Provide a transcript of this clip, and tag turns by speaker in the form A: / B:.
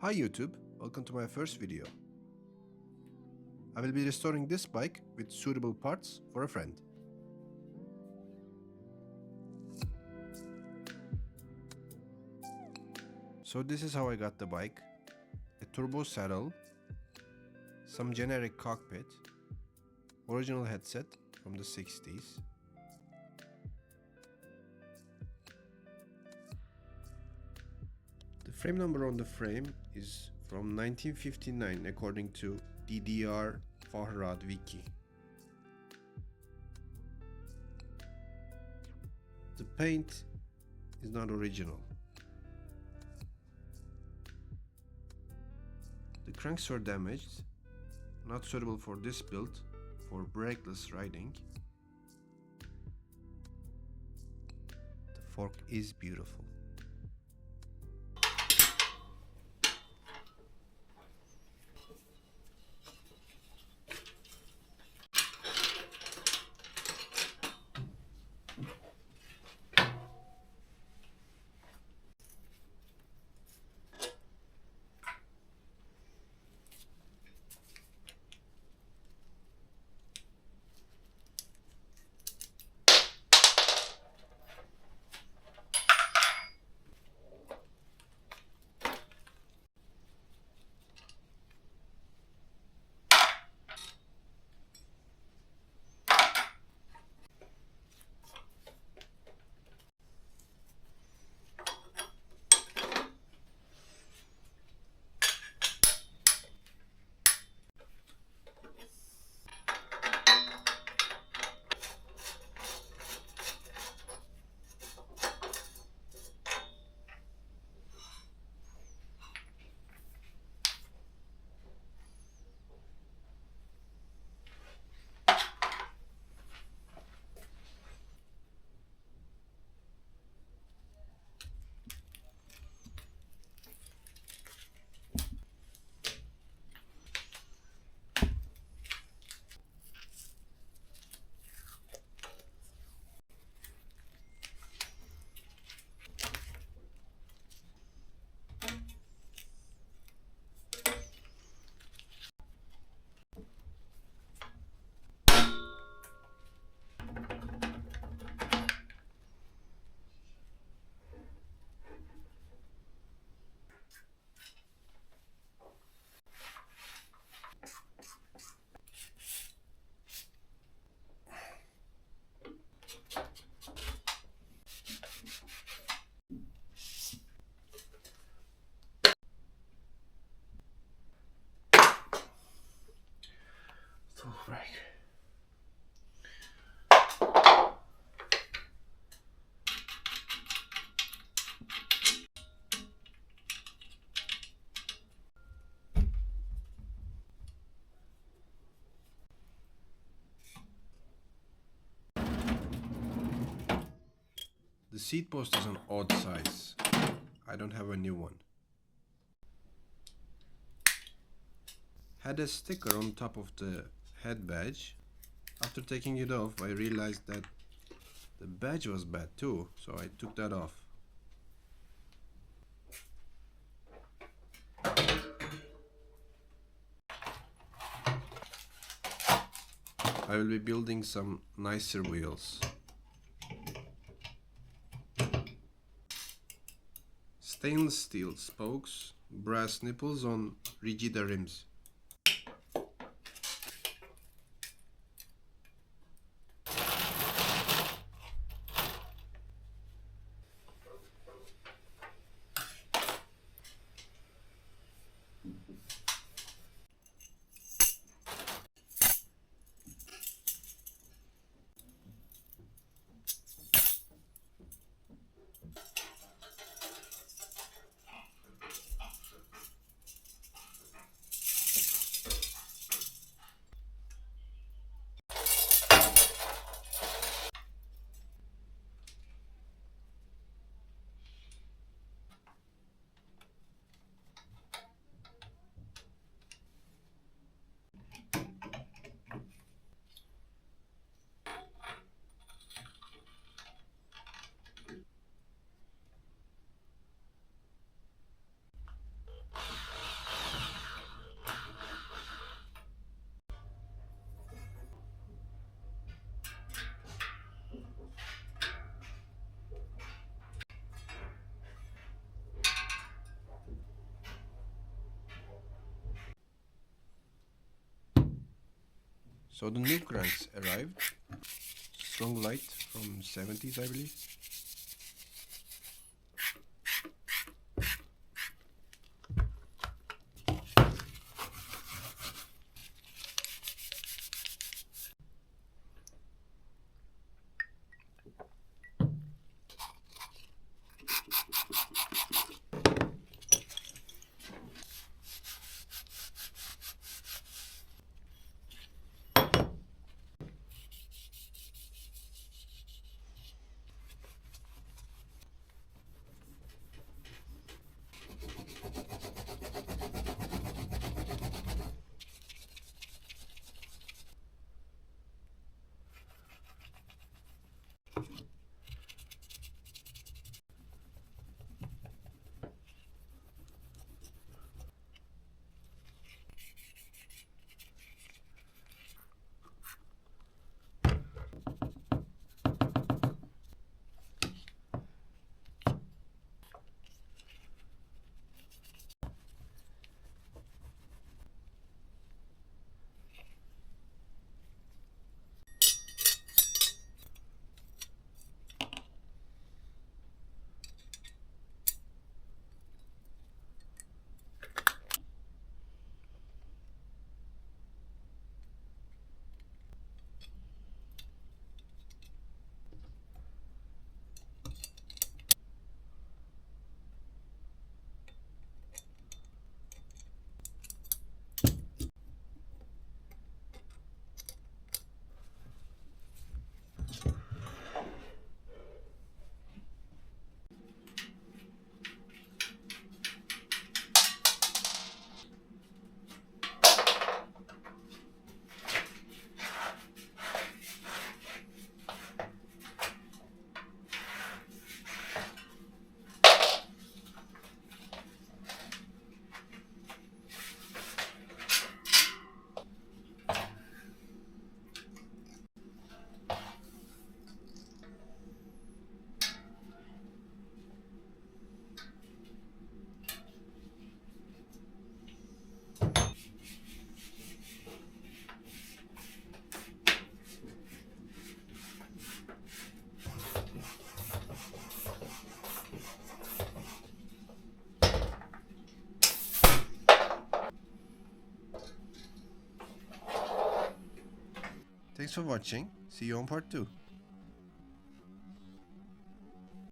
A: Hi YouTube, welcome to my first video. I will be restoring this bike with suitable parts for a friend. So this is how I got the bike. A turbo saddle, some generic cockpit, original headset from the 60s, the frame number on the frame is from 1959 according to DDR Fahrrad Wiki. The paint is not original. The cranks are damaged, not suitable for this build for brakeless riding. The fork is beautiful. The seat post is an odd size. I don't have a new one. Had a sticker on top of the head badge. After taking it off, I realized that the badge was bad too, so I took that off. I will be building some nicer wheels. Stainless steel spokes, brass nipples on Rigida rims. So the new cranks arrived. Strong light from 70s, I believe. Thanks for watching. See you on part 2.